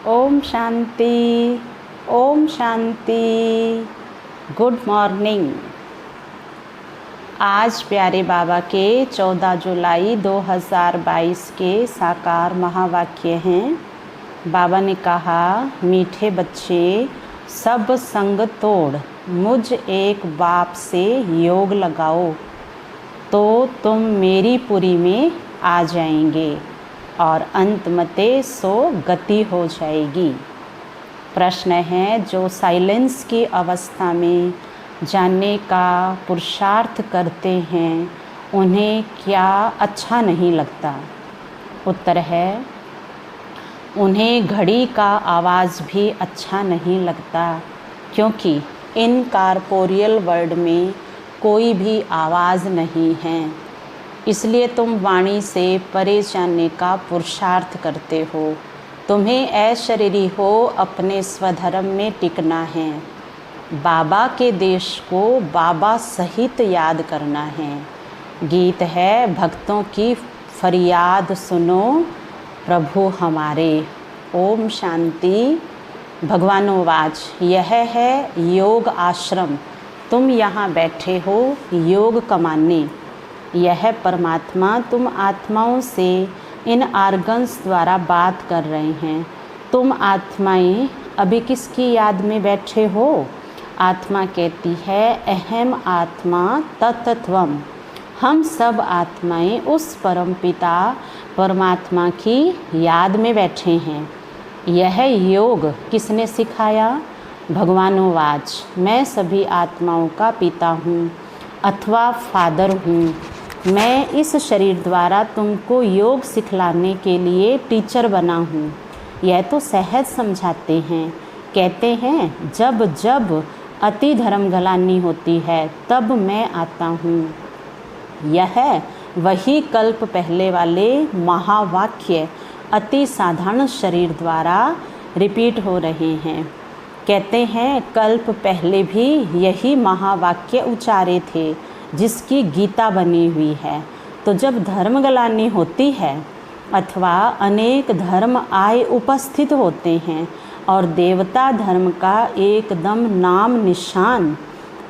Om Shanti, Om Shanti. Good morning. आज प्यारे बाबा के 14 जुलाई 2022 के साकार महावाक्य हैं। बाबा ने कहा, मीठे बच्चे सब संग तोड़ मुझ एक बाप से योग लगाओ तो तुम मेरी पुरी में आ जाएंगे और अंत मते सो गति हो जाएगी। प्रश्न है, जो साइलेंस की अवस्था में जानने का पुरुषार्थ करते हैं उन्हें क्या अच्छा नहीं लगता? उत्तर है, उन्हें घड़ी का आवाज़ भी अच्छा नहीं लगता, क्योंकि इन कॉर्पोरियल वर्ल्ड में कोई भी आवाज़ नहीं है। इसलिए तुम वाणी से परे जाने का पुरुषार्थ करते हो। तुम्हें अशरीरी हो अपने स्वधर्म में टिकना है। बाबा के देश को बाबा सहित याद करना है। गीत है, भक्तों की फरियाद सुनो प्रभु हमारे। ओम शांति। भगवानोवाच, यह है योग आश्रम। तुम यहाँ बैठे हो योग कमाने। यह परमात्मा तुम आत्माओं से इन आर्गन्स द्वारा बात कर रहे हैं। तुम आत्माएं अभी किसकी याद में बैठे हो? आत्मा कहती है, अहम आत्मा तत्त्वम। हम सब आत्माएं उस परमपिता परमात्मा की याद में बैठे हैं। यह योग किसने सिखाया? भगवानोवाच, मैं सभी आत्माओं का पिता हूँ अथवा फादर हूँ। मैं इस शरीर द्वारा तुमको योग सिखलाने के लिए टीचर बना हूँ। यह तो सहज समझाते हैं। कहते हैं, जब जब अति धर्म गलानी होती है तब मैं आता हूँ। यह वही कल्प पहले वाले महावाक्य अति साधारण शरीर द्वारा रिपीट हो रहे हैं। कहते हैं, कल्प पहले भी यही महावाक्य उच्चारे थे जिसकी गीता बनी हुई है। तो जब धर्म गलानी होती है अथवा अनेक धर्म आए उपस्थित होते हैं और देवता धर्म का एकदम नाम निशान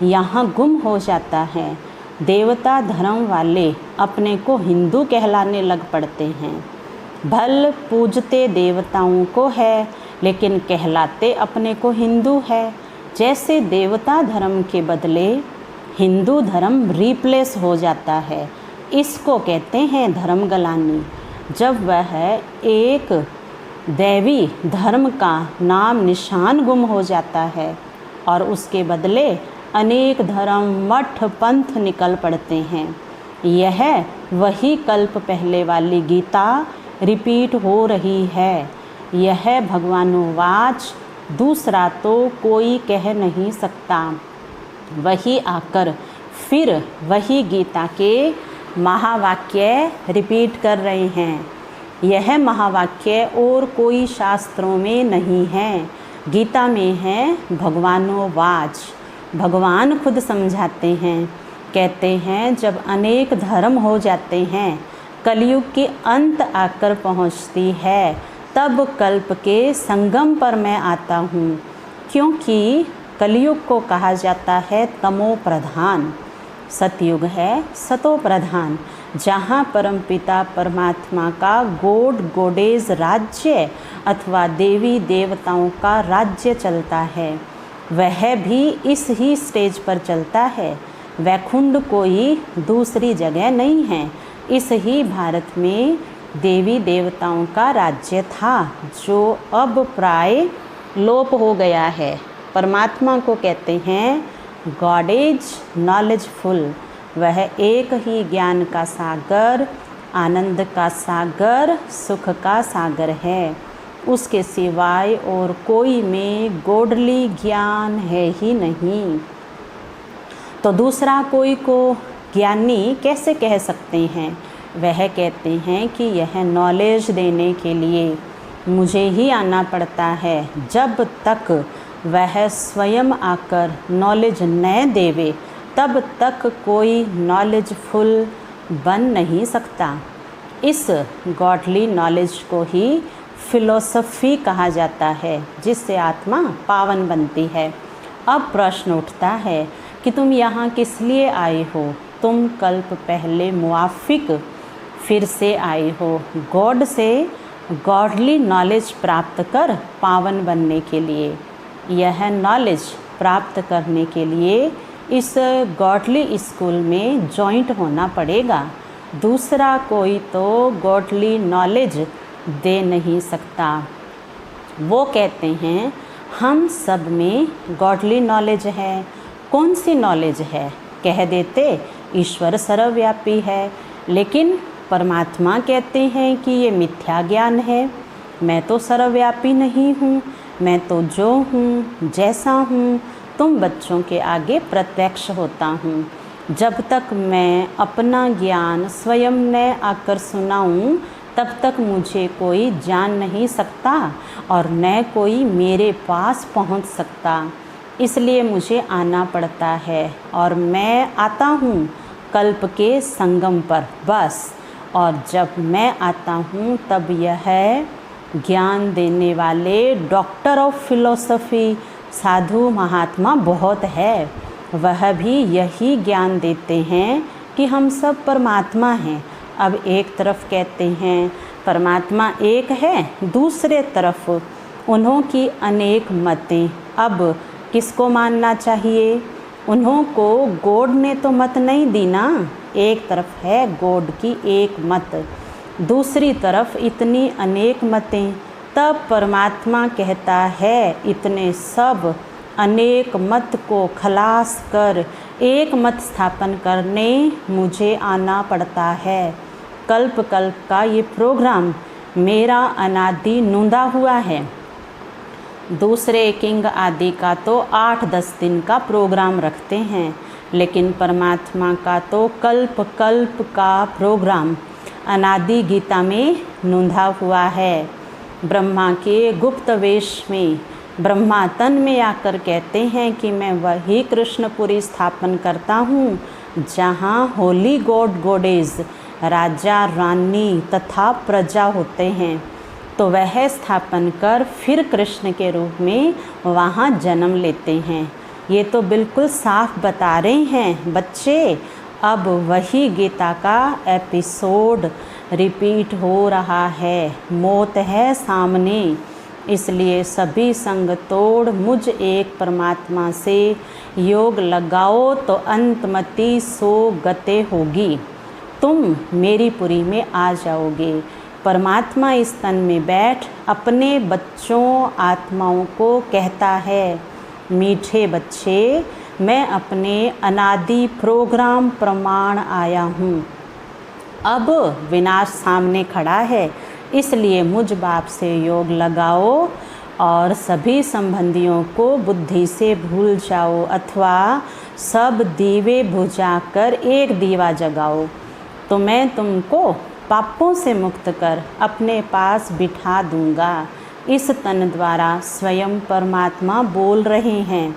यहाँ गुम हो जाता है, देवता धर्म वाले अपने को हिंदू कहलाने लग पड़ते हैं। भल पूजते देवताओं को है लेकिन कहलाते अपने को हिंदू है। जैसे देवता धर्म के बदले हिंदू धर्म रिप्लेस हो जाता है, इसको कहते हैं धर्म गलानी। जब वह एक दैवी धर्म का नाम निशान गुम हो जाता है और उसके बदले अनेक धर्म मठ पंथ निकल पड़ते हैं। यह वही कल्प पहले वाली गीता रिपीट हो रही है। यह भगवानोवाच दूसरा तो कोई कह नहीं सकता। वही आकर फिर वही गीता के महावाक्य रिपीट कर रहे हैं। यह महावाक्य और कोई शास्त्रों में नहीं है, गीता में है भगवानोवाच। भगवान खुद समझाते हैं। कहते हैं, जब अनेक धर्म हो जाते हैं, कलयुग के अंत आकर पहुंचती है, तब कल्प के संगम पर मैं आता हूँ। क्योंकि कलयुग को कहा जाता है तमो प्रधान, सतयुग है सतो प्रधान, जहाँ परमपिता परमात्मा का गॉड गॉडेज राज्य अथवा देवी देवताओं का राज्य चलता है। वह भी इस ही स्टेज पर चलता है। वैकुंठ कोई दूसरी जगह नहीं है। इस ही भारत में देवी देवताओं का राज्य था, जो अब प्राय लोप हो गया है। परमात्मा को कहते हैं गॉड इज नॉलेजफुल। वह एक ही ज्ञान का सागर, आनंद का सागर, सुख का सागर है। उसके सिवाय और कोई में गॉडली ज्ञान है ही नहीं। तो दूसरा कोई को ज्ञानी कैसे कह सकते हैं? वह कहते हैं कि यह नॉलेज देने के लिए मुझे ही आना पड़ता है। जब तक वह स्वयं आकर नॉलेज न देवे तब तक कोई नॉलेजफुल बन नहीं सकता। इस गॉडली नॉलेज को ही फिलोसफी कहा जाता है, जिससे आत्मा पावन बनती है। अब प्रश्न उठता है कि तुम यहाँ किस लिए आए हो? तुम कल्प पहले मुआफिक फिर से आए हो, गॉड से गॉडली नॉलेज प्राप्त कर पावन बनने के लिए। यह नॉलेज प्राप्त करने के लिए इस गॉडली स्कूल में जॉइंट होना पड़ेगा। दूसरा कोई तो गॉडली नॉलेज दे नहीं सकता। वो कहते हैं हम सब में गॉडली नॉलेज है। कौन सी नॉलेज है? कह देते ईश्वर सर्वव्यापी है, लेकिन परमात्मा कहते हैं कि ये मिथ्या ज्ञान है। मैं तो सर्वव्यापी नहीं हूँ, मैं तो जो हूँ जैसा हूँ तुम बच्चों के आगे प्रत्यक्ष होता हूँ। जब तक मैं अपना ज्ञान स्वयं न आकर सुनाऊँ तब तक मुझे कोई जान नहीं सकता और न कोई मेरे पास पहुँच सकता। इसलिए मुझे आना पड़ता है और मैं आता हूँ कल्प के संगम पर बस। और जब मैं आता हूँ तब यह ज्ञान देने वाले डॉक्टर ऑफ फिलोसफी साधु महात्मा बहुत है। वह भी यही ज्ञान देते हैं कि हम सब परमात्मा हैं। अब एक तरफ कहते हैं परमात्मा एक है, दूसरे तरफ उन्हों की अनेक मतें। अब किसको मानना चाहिए? उन्हों को गॉड ने तो मत नहीं दी ना। एक तरफ है गॉड की एक मत, दूसरी तरफ इतनी अनेक मतें। तब परमात्मा कहता है इतने सब अनेक मत को खलास कर एक मत स्थापन करने मुझे आना पड़ता है। कल्प कल्प का ये प्रोग्राम मेरा अनादि नूंदा हुआ है। दूसरे किंग आदि का तो 8-10 दिन का प्रोग्राम रखते हैं, लेकिन परमात्मा का तो कल्प कल्प का प्रोग्राम अनादि गीता में नूंधा हुआ है। ब्रह्मा के गुप्त वेश में ब्रह्मा तन में आकर कहते हैं कि मैं वही कृष्णपुरी स्थापन करता हूँ जहाँ होली गॉड गॉडेज राजा रानी तथा प्रजा होते हैं। तो वह स्थापन कर फिर कृष्ण के रूप में वहाँ जन्म लेते हैं। ये तो बिल्कुल साफ बता रहे हैं बच्चे। अब वही गीता का एपिसोड रिपीट हो रहा है। मौत है सामने, इसलिए सभी संग तोड़ मुझ एक परमात्मा से योग लगाओ तो अंतमति सो गते होगी। तुम मेरी पुरी में आ जाओगे। परमात्मा इस तन में बैठ अपने बच्चों आत्माओं को कहता है, मीठे बच्चे मैं अपने अनादि प्रोग्राम प्रमाण आया हूँ। अब विनाश सामने खड़ा है, इसलिए मुझ बाप से योग लगाओ और सभी संबंधियों को बुद्धि से भूल जाओ, अथवा सब दीवे बुझाकर एक दीवा जगाओ। तो मैं तुमको पापों से मुक्त कर अपने पास बिठा दूंगा। इस तन द्वारा स्वयं परमात्मा बोल रहे हैं।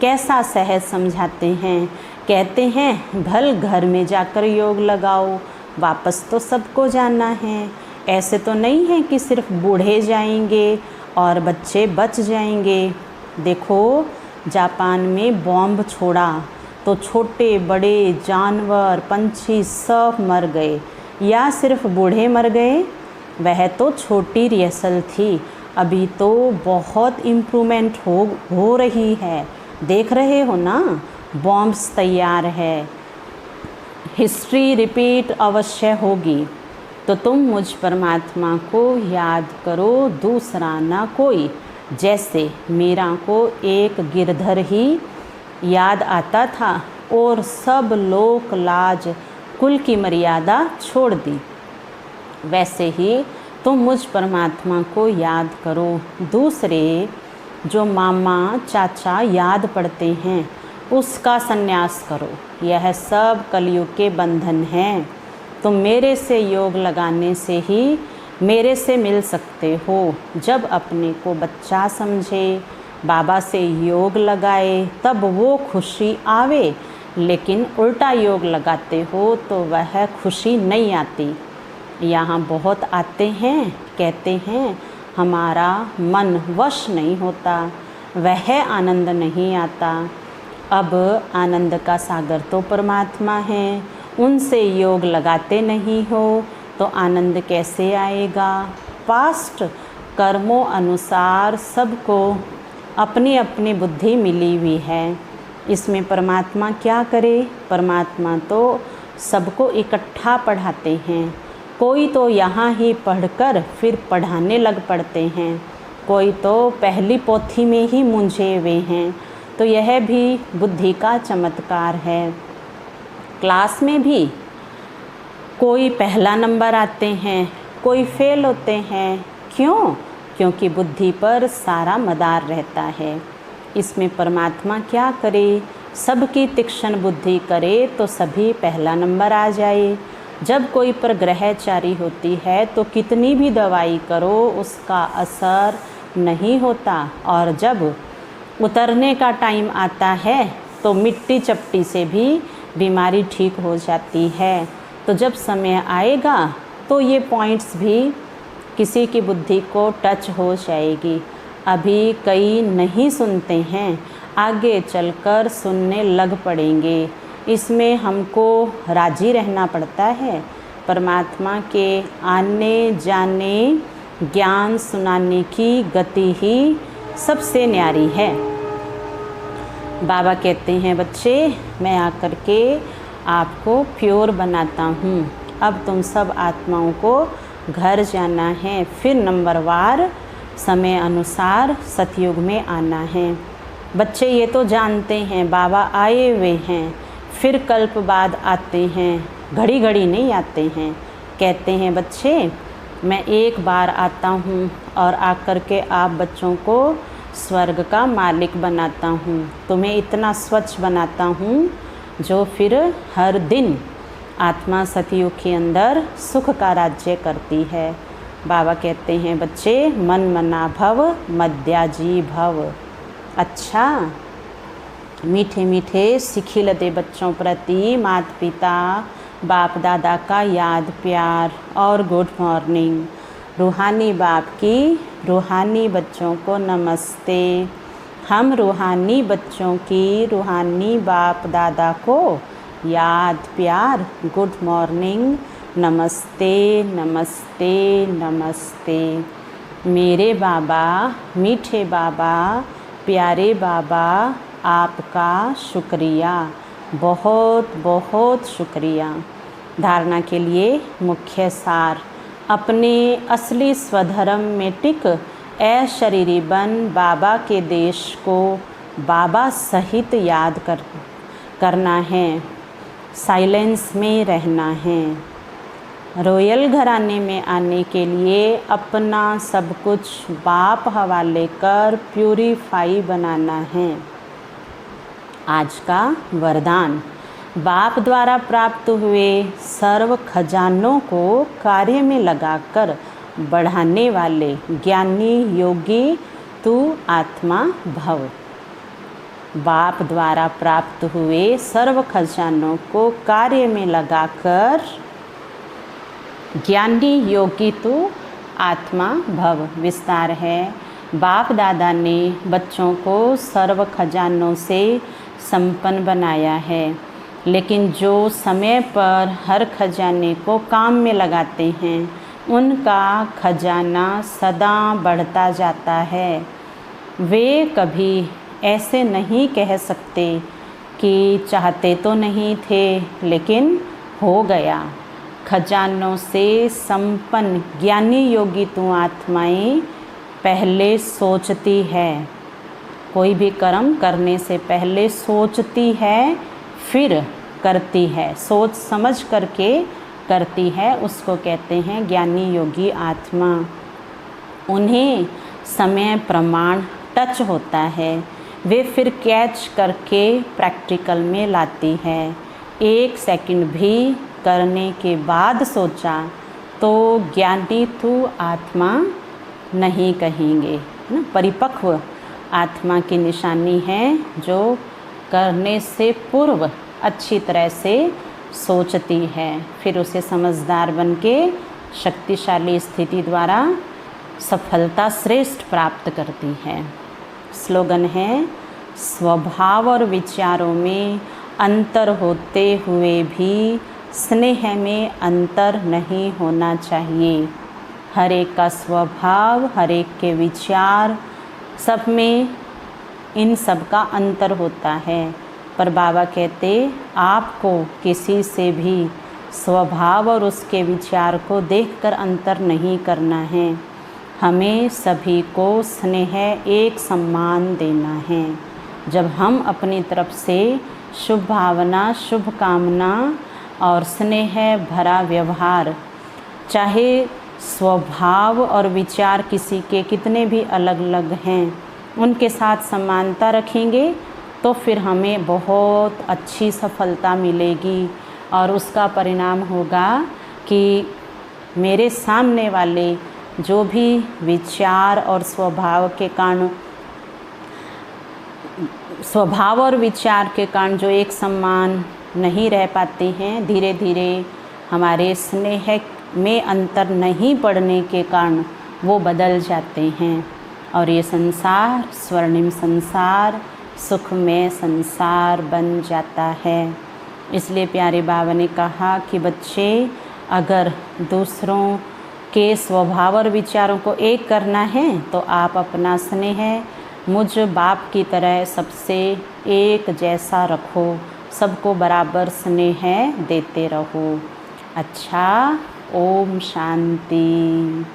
कैसा सहज समझाते हैं। कहते हैं भल घर में जाकर योग लगाओ, वापस तो सबको जाना है। ऐसे तो नहीं है कि सिर्फ बूढ़े जाएंगे और बच्चे बच जाएंगे। देखो जापान में बॉम्ब छोड़ा तो छोटे बड़े जानवर पंछी सब मर गए, या सिर्फ बूढ़े मर गए? वह तो छोटी रिहर्सल थी। अभी तो बहुत इम्प्रूवमेंट हो रही है। देख रहे हो ना, बॉम्ब्स तैयार है। हिस्ट्री रिपीट अवश्य होगी। तो तुम मुझ परमात्मा को याद करो, दूसरा ना कोई। जैसे मेरा को एक गिरधर ही याद आता था और सब लोक लाज कुल की मर्यादा छोड़ दी, वैसे ही तुम मुझ परमात्मा को याद करो। दूसरे जो मामा चाचा याद पड़ते हैं उसका संन्यास करो। यह सब कलयुग के बंधन हैं। तुम मेरे से योग लगाने से ही मेरे से मिल सकते हो। जब अपने को बच्चा समझे, बाबा से योग लगाए, तब वो खुशी आवे। लेकिन उल्टा योग लगाते हो तो वह खुशी नहीं आती। यहाँ बहुत आते हैं, कहते हैं हमारा मन वश नहीं होता, वह आनंद नहीं आता। अब आनंद का सागर तो परमात्मा है, उनसे योग लगाते नहीं हो तो आनंद कैसे आएगा। पास्ट कर्मों अनुसार सबको अपनी अपनी बुद्धि मिली हुई है, इसमें परमात्मा क्या करे। परमात्मा तो सबको इकट्ठा पढ़ाते हैं। कोई तो यहाँ ही पढ़कर फिर पढ़ाने लग पड़ते हैं, कोई तो पहली पोथी में ही मूंझे हुए हैं। तो यह भी बुद्धि का चमत्कार है। क्लास में भी कोई पहला नंबर आते हैं, कोई फेल होते हैं। क्यों? क्योंकि बुद्धि पर सारा मदार रहता है। इसमें परमात्मा क्या करे, सबकी तीक्ष्ण बुद्धि करे तो सभी पहला नंबर आ जाए। जब कोई पर ग्रहचारी होती है तो कितनी भी दवाई करो उसका असर नहीं होता, और जब उतरने का टाइम आता है तो मिट्टी चपटी से भी बीमारी ठीक हो जाती है। तो जब समय आएगा तो ये पॉइंट्स भी किसी की बुद्धि को टच हो जाएगी। अभी कई नहीं सुनते हैं, आगे चलकर सुनने लग पड़ेंगे। इसमें हमको राजी रहना पड़ता है। परमात्मा के आने जाने ज्ञान सुनाने की गति ही सबसे न्यारी है। बाबा कहते हैं बच्चे, मैं आकर के आपको प्योर बनाता हूँ। अब तुम सब आत्माओं को घर जाना है, फिर नंबरवार समय अनुसार सतयुग में आना है। बच्चे ये तो जानते हैं बाबा आए हुए हैं, फिर कल्प बाद आते हैं, घड़ी घड़ी नहीं आते हैं। कहते हैं बच्चे मैं एक बार आता हूँ और आकर के आप बच्चों को स्वर्ग का मालिक बनाता हूँ, तुम्हें इतना स्वच्छ बनाता हूँ जो फिर हर दिन आत्मा सतयुग के अंदर सुख का राज्य करती है। बाबा कहते हैं बच्चे मन मना भव मद्याजी भव। अच्छा, मीठे मीठे सिखिल दे बच्चों प्रति माता पिता बाप दादा का याद प्यार और गुड मॉर्निंग। रूहानी बाप की रूहानी बच्चों को नमस्ते। हम रूहानी बच्चों की रूहानी बाप दादा को याद प्यार गुड मॉर्निंग, नमस्ते नमस्ते नमस्ते। मेरे बाबा, मीठे बाबा, प्यारे बाबा, आपका शुक्रिया, बहुत बहुत शुक्रिया। धारणा के लिए मुख्य सार, अपने असली स्वधर्म में टिक अशरीरी बन बाबा के देश को बाबा सहित याद करना है, साइलेंस में रहना है। रॉयल घराने में आने के लिए अपना सब कुछ बाप हवाले कर प्यूरीफाई बनाना है। आज का वरदान, बाप द्वारा प्राप्त हुए सर्व खजानों को कार्य में लगाकर बढ़ाने वाले ज्ञानी योगी तू आत्मा भव। बाप द्वारा प्राप्त हुए सर्व खजानों को कार्य में लगाकर ज्ञानी योगी तू आत्मा भव। विस्तार है, बाप दादा ने बच्चों को सर्व खजानों से संपन्न बनाया है, लेकिन जो समय पर हर खजाने को काम में लगाते हैं उनका खजाना सदा बढ़ता जाता है। वे कभी ऐसे नहीं कह सकते कि चाहते तो नहीं थे लेकिन हो गया। खजानों से संपन्न ज्ञानी योगी तू आत्माएं पहले सोचती है, कोई भी कर्म करने से पहले सोचती है फिर करती है, सोच समझ करके करती है, उसको कहते हैं ज्ञानी योगी आत्मा। उन्हें समय प्रमाण टच होता है, वे फिर कैच करके प्रैक्टिकल में लाती है। एक सेकंड भी करने के बाद सोचा तो ज्ञानी तू आत्मा नहीं कहेंगे, है ना। परिपक्व आत्मा की निशानी है जो करने से पूर्व अच्छी तरह से सोचती है, फिर उसे समझदार बन के शक्तिशाली स्थिति द्वारा सफलता श्रेष्ठ प्राप्त करती है। स्लोगन है, स्वभाव और विचारों में अंतर होते हुए भी स्नेह में अंतर नहीं होना चाहिए। हर एक का स्वभाव, हर एक के विचार, सब में इन सब का अंतर होता है। पर बाबा कहते, आपको किसी से भी स्वभाव और उसके विचार को देखकर अंतर नहीं करना है। हमें सभी को स्नेह एक सम्मान देना है। जब हम अपनी तरफ से शुभ भावना, शुभ कामना और स्नेह भरा व्यवहार, चाहे स्वभाव और विचार किसी के कितने भी अलग अलग हैं, उनके साथ समानता रखेंगे तो फिर हमें बहुत अच्छी सफलता मिलेगी। और उसका परिणाम होगा कि मेरे सामने वाले जो भी विचार और स्वभाव और विचार के कारण जो एक समान नहीं रह पाते हैं, धीरे धीरे हमारे स्नेह में अंतर नहीं पड़ने के कारण वो बदल जाते हैं और ये संसार स्वर्णिम संसार, सुखमय संसार बन जाता है। इसलिए प्यारे बाबा ने कहा कि बच्चे, अगर दूसरों के स्वभाव और विचारों को एक करना है तो आप अपना स्नेह मुझ बाप की तरह सबसे एक जैसा रखो, सबको बराबर स्नेह देते रहो। अच्छा, ओम शांति।